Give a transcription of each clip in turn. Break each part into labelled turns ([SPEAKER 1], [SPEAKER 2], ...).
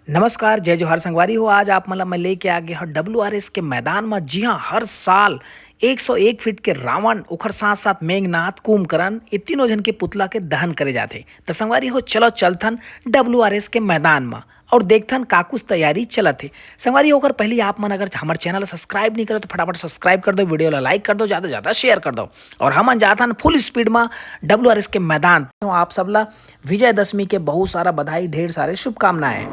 [SPEAKER 1] नमस्कार, जय जोहार संगवारी हो। आज आप मतलब मैं लेके आ गया हूँ WRS के मैदान में। जी हाँ, हर साल 101 फीट के रावण ओखर साथ साथ मेघनाथ कुंभकर्ण ये तीनों जन के पुतला के दहन करे जाते। तो संगवारी हो चलो चलथन WRS के मैदान में और देखथन का कुछ तैयारी चलत है। संगवारी होकर पहले आप मन अगर हमारे चैनल सब्सक्राइब नहीं करो तो फटाफट सब्सक्राइब कर दो, वीडियो ला लाइक कर दो, ज़्यादा से ज़्यादा शेयर कर दो। और हम जाथन फुल स्पीड में WRS के मैदान। तो आप सबला विजयदशमी के बहुत सारा बधाई, ढेर सारे शुभकामनाएं।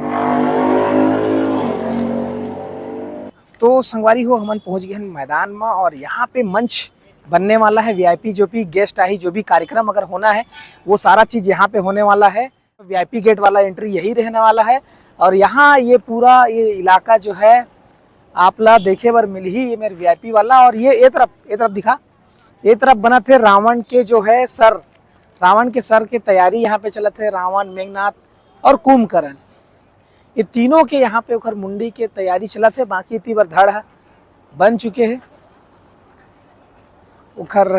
[SPEAKER 1] तो संगवारी हो हमन पहुंच गए हैं मैदान में और यहाँ पे मंच बनने वाला है। वीआईपी जो भी गेस्ट आई, जो भी कार्यक्रम अगर होना है वो सारा चीज़ यहाँ पे होने वाला है। वीआईपी गेट वाला एंट्री यही रहने वाला है। और यहाँ ये पूरा ये इलाका जो है आप ला देखे बार मिल ही, ये मेरे वीआईपी वाला। और ये तरफ दिखा, ये तरफ बना थे रावण के जो है सर, रावण के सर की तैयारी यहाँ पे चलत है। रावण, मेघनाथ और कुंभकर्ण, ये तीनों के यहाँ पे ओखर मुंडी के तैयारी चलत है। बाकी तीबर धड़ है बन चुके हैं, ओखर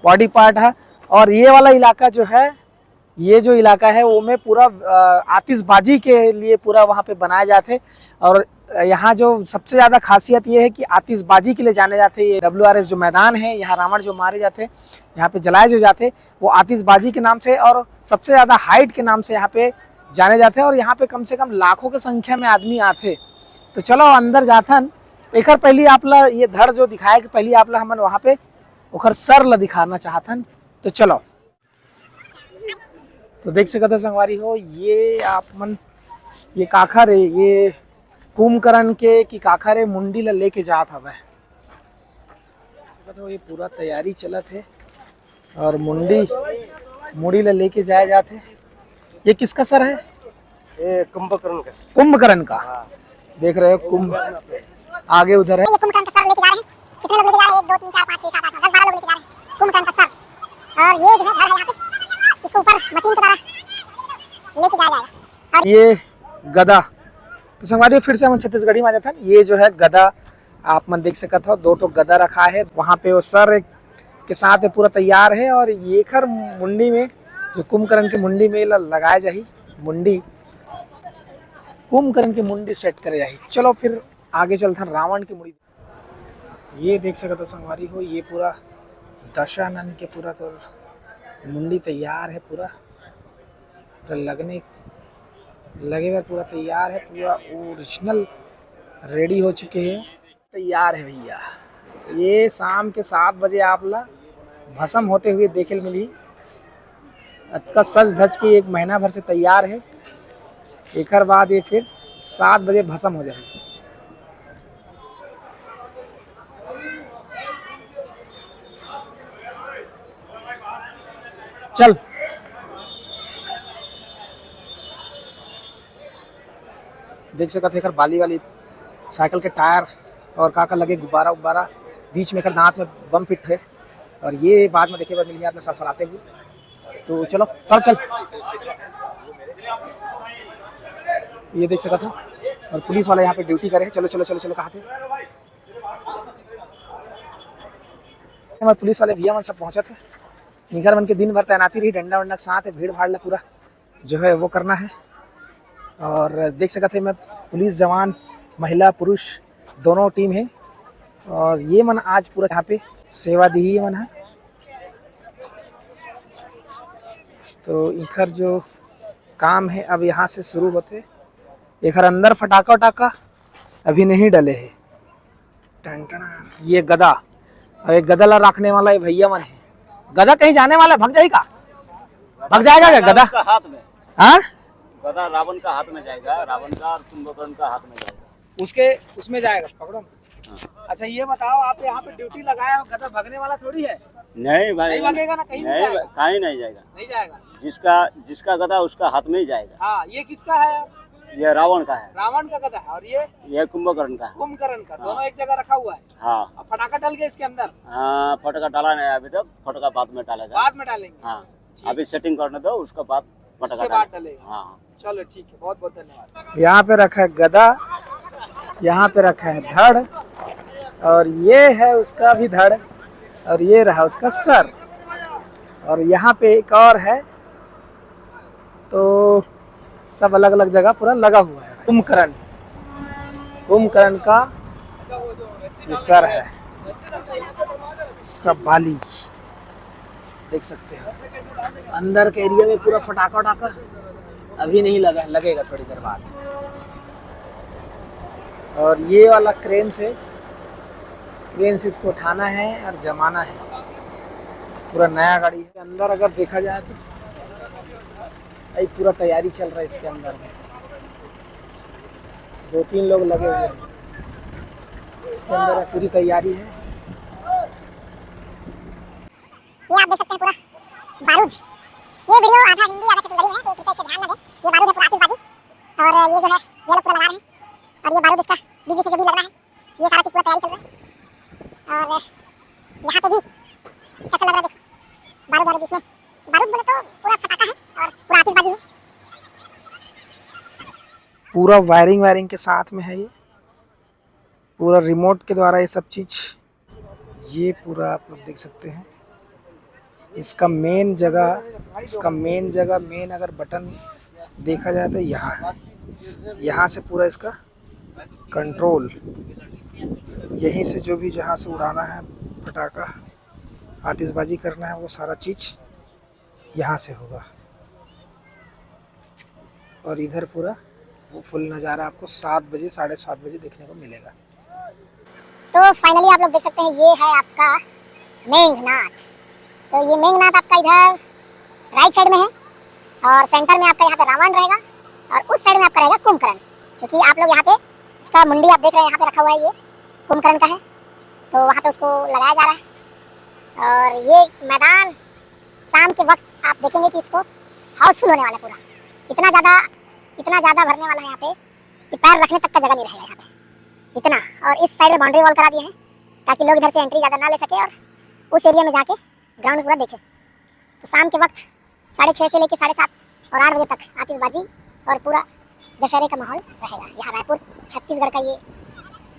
[SPEAKER 1] बॉडी पार्ट है। और ये वाला इलाका जो है, ये जो इलाका है वो में पूरा आतिशबाजी के लिए पूरा वहाँ पे बनाए जाते। और यहाँ जो सबसे ज़्यादा खासियत ये है कि आतिशबाजी के लिए जाने जाते। ये WRS जो मैदान है, यहाँ रावण जो मारे जाते, यहाँ पे जलाए जो जाते, वो आतिशबाजी के नाम से और सबसे ज़्यादा हाइट के नाम से यहाँ पे जाने जाते हैं। और यहाँ पे कम से कम लाखों की संख्या में आदमी आते। तो चलो अंदर जाथन। एक पहली आप ला ये धड़ जो दिखाया कि पहली आप ला हमन वहाँ पे ओखर सर ला दिखाना चाहतन। तो चलो, तो देख सकते संगवारी हो, ये आप मन ये काखर है, ये कुंभकर्ण के की काखर है, मुंडी ला लेके जात हवे। तो ये पूरा तैयारी चलत है और मुंडी ला लेके जाए जाते। ये किसका सर है?
[SPEAKER 2] ये कुंभकर्ण का।
[SPEAKER 1] कुंभकर्ण का। देख रहे हो कुंभ आगे उधर है।
[SPEAKER 3] ये कुंभकर्ण का सर लेके जा रहे हैं। कितने लोग लेके जा रहे हैं? 1 2 3 4 5 6 7 8 9 10 12 लोग लेके जा रहे हैं कुंभकर्ण का सर। और ये जो है धड़ है यहाँ पे, इसको ऊपर मशीन के द्वारा लेके जाया जाएगा। और
[SPEAKER 1] ये गदा। तो संगवारी फिर से हम छत्तीसगढ़ी में आ जाते हैं। ये जो है गदा, आप मन देख सकते हो, 2 ठो गदा रखा है वहाँ पे। वो सर के साथ पूरा तैयार है। और ये खर मुंडी में, जो कुंभकर्ण की मुंडी में लगाया जाही, मुंडी कुंभकर्ण की मुंडी सेट करे जाही। चलो फिर आगे चलते हैं रावण की मुंडी। ये देख सकते हो संगवारी हो, ये पूरा दशानन के पूरा तो मुंडी तैयार है, पूरा लगने लगे हुए पूरा तैयार है, पूरा ओरिजिनल रेडी हो चुके हैं, तैयार है भैया। ये शाम के 7 बजे आप ला भस्म होते हुए देखे मिली। अतका सज धज के 1 महीना भर से तैयार है। एक बाद ये फिर 7 बजे भस्म हो जाए। चल देख सकते हैं बाली वाली साइकिल के टायर और का लगे गुब्बारा उब्बारा, बीच में दांत में बम फिट है। और ये बाद में देखे मिली आपने सड़सड़ाते हुए। तो चलो सब चल, ये देख सकते हैं। और पुलिस वाले यहाँ पे ड्यूटी करे। चलो चलो चलो चलो, कहाँ थे हमारे पुलिस वाले भैया मन सब पहुँचे थे। निगर मन के दिन भर तैनाती रही, डंडा वंडा के साथ है, भीड़ भाड़ ला पूरा जो है वो करना है। और देख सकते हैं मैं पुलिस जवान, महिला पुरुष दोनों टीम है। और ये मन आज पूरा यहाँ पे सेवा दी ही मन है। तो इखर जो काम है अब यहाँ से शुरू होते। इखर अंदर फटाका वटाका अभी नहीं डले है। ये गदा, और एक गदा ला रखने वाला ये भैया मन है। गदा कहीं जाने वाला, भग जाएगा? भग जाएगा क्या गदा?
[SPEAKER 2] का हाथ में,
[SPEAKER 1] हाँ,
[SPEAKER 2] गदा रावण का हाथ में जाएगा, रावण का और कुंभकर्ण का हाथ में जाएगा।
[SPEAKER 1] उसके उसमें जाएगा, पकड़ो। अच्छा ये बताओ, आप यहाँ पे ड्यूटी लगाए हो, गदा भगने वाला थोड़ी है?
[SPEAKER 2] नहीं भाई,
[SPEAKER 1] नहीं भागेगा ना, कहीं नहीं जाएगा?
[SPEAKER 2] कहीं नहीं जाएगा।
[SPEAKER 1] नहीं जाएगा।
[SPEAKER 2] जिसका गदा उसका हाथ में ही जाएगा।
[SPEAKER 1] हाँ, ये किसका है?
[SPEAKER 2] ये रावण का है।
[SPEAKER 1] रावण का गदा है। और ये
[SPEAKER 2] कुंभकर्ण का है।
[SPEAKER 1] कुंभकर्ण का। दोनों एक जगह रखा हुआ है।
[SPEAKER 2] हाँ,
[SPEAKER 1] अब फटाका डल गया इसके अंदर?
[SPEAKER 2] हाँ, फटका डाला नहीं अभी तक, फटका बाद में डालेगा।
[SPEAKER 1] बाद में डालेंगे?
[SPEAKER 2] हाँ, अभी सेटिंग करने दो, उसके बाद फटका
[SPEAKER 1] डालेगा।
[SPEAKER 2] हाँ,
[SPEAKER 1] चलो ठीक है, बहुत बहुत धन्यवाद। यहाँ पे रखा है गदा, यहाँ पे रखा है धड़, और ये है उसका भी धड़, और ये रहा उसका सर। और यहाँ पे एक और है। तो सब अलग अलग जगह पूरा लगा हुआ है। कुंभकर्ण, कुंभकर्ण का ये सर है, इसका बाली देख सकते हो। अंदर के एरिया में पूरा फटाका वटाका अभी नहीं लगा, लगेगा थोड़ी देर बाद। और ये वाला क्रेन से इसको उठाना है और जमाना है। पूरा नया गाड़ी है। अंदर अगर देखा जाए तो अभी पूरा तैयारी चल रहा है इसके अंदर में। 2-3 लोग लगे हुए हैं इसके अंदर, पूरी तैयारी है।
[SPEAKER 3] ये आप देख सकते हैं पूरा बारूद। ये वीडियो आधा हिंदी आधा छत्तीसगढ़ी में है, तो कृपया इसे ध्यान न दें। ये बारूद है पूरा आतिशबाजी, और ये जो है ये लोग पूरा लगा रहे हैं, और ये बारूद इसका बीच बीच में जो भी लग रहा है, ये सारा चीज़ पूरा तैयारी चल रहा है। और यहाँ पे भी कैसा लग रहा है देखो, बारूद इसमें बारूद बोले तो पूरा फटाका है और पूरा आतिशबाजी है।
[SPEAKER 1] पूरा वायरिंग के साथ में है ये, पूरा रिमोट के द्वारा ये सब चीज़। ये पूरा आप लोग देख सकते हैं। इसका मेन जगह मेन अगर बटन देखा जाए तो यहाँ है। यहाँ से पूरा इसका कंट्रोल, यहीं से जो भी जहाँ से उड़ाना है पटाखा, आतिशबाजी करना है, वो सारा चीज़ यहाँ से होगा। और इधर पूरा वो फुल नज़ारा आपको 7 बजे 7:30 बजे देखने को मिलेगा।
[SPEAKER 3] तो फाइनली आप लोग देख सकते हैं, ये है आपका मेघनाथ। तो ये मेघनाथ आपका इधर राइट साइड में है, और सेंटर में आपका यहाँ पे रावण रहेगा, और उस साइड में आपका रहेगा कुंभकर्ण। क्योंकि आप लोग यहाँ पे इसका मुंडी आप देख रहे हैं, यहाँ पे रखा हुआ है, ये कुंभकर्ण का है, तो वहाँ पे उसको लगाया जा रहा है। और ये मैदान शाम के वक्त आप देखेंगे कि इसको हाउसफुल होने वाला है पूरा। इतना ज़्यादा भरने वाला है यहाँ पे कि पैर रखने तक का जगह नहीं रहेगा यहाँ पे, इतना। और इस साइड में बाउंड्री वॉल करा दिए हैं ताकि लोग इधर से एंट्री ज़्यादा ना ले सके, और उस एरिया में जाके ग्राउंड पूरा देखें। तो शाम के वक्त 6:30 से लेकर 7:30 और 8 बजे तक आतिशबाजी और पूरा दशहरे का माहौल रहेगा। यहाँ रायपुर छत्तीसगढ़ का ये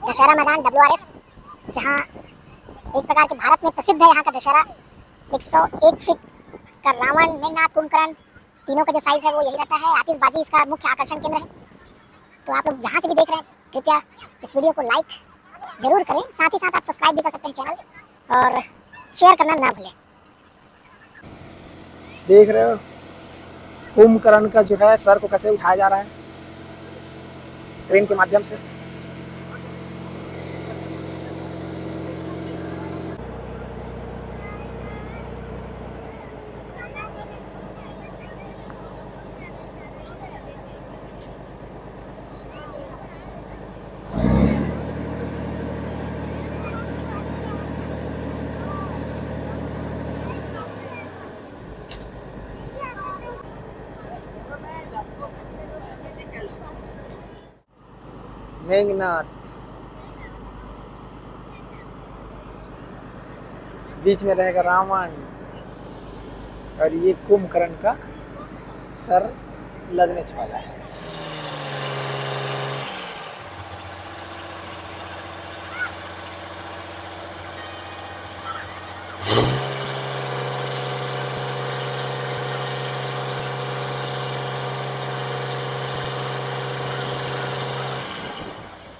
[SPEAKER 3] दशहरा मैदान WRS, जहाँ एक प्रकार के भारत में प्रसिद्ध है यहाँ का दशहरा। 101 फीट का रावण, मेघनाथ, कुंभकर्ण, तीनों का जो साइज है वो यही रहता है। आतिशबाजी इसका मुख्य आकर्षण केंद्र है। तो आप लोग जहाँ से भी देख रहे हैं, कृपया इस वीडियो को लाइक जरूर करें, साथ ही साथ आप सब्सक्राइब भी कर सकते हैं चैनल, और शेयर करना ना भूलें।
[SPEAKER 1] देख रहे हो कुंभकर्ण का जो है सर को कैसे उठाया जा रहा है ट्रेन के माध्यम से। मेघनाथ, बीच में रहेगा रावण, और ये कुंभकर्ण का सर लगने वाला है।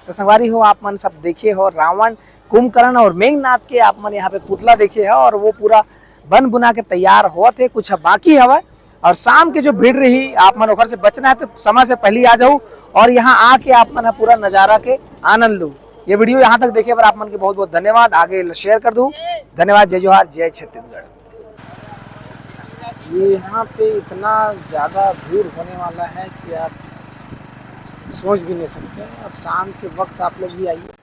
[SPEAKER 1] तो संगवारी हो, आप मन सब देखे हो रावण, कुंभकर्ण और मेघनाथ के आप मन यहाँ पे पुतला देखे है, और वो पूरा बन बुना के तैयार हुआ थे। कुछ बाकी हवा, और शाम के जो भीड़ रही आप मन ओखर से बचना है तो समय से पहले आ जाओ, और यहाँ आके आप मन पूरा नज़ारा के आनंद लो। ये वीडियो यहाँ तक देखे पर आप मन के बहुत बहुत धन्यवाद। आगे शेयर कर दूँ। धन्यवाद। जय जोहार, जय छत्तीसगढ़। ये यहाँ पे इतना ज़्यादा भीड़ होने वाला है कि आप सोच भी नहीं सकते। और शाम के वक्त आप लोग भी आइए।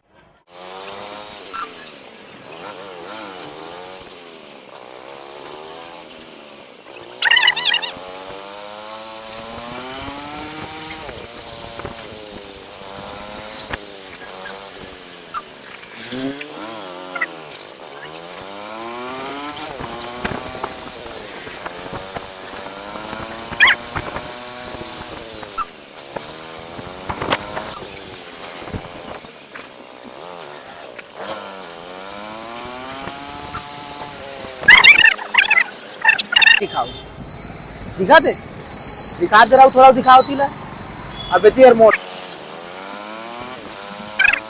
[SPEAKER 1] दिखाओ, दिखा दे रहा हूँ, थोड़ा दिखाओ तीला। अब बेटी और मोड़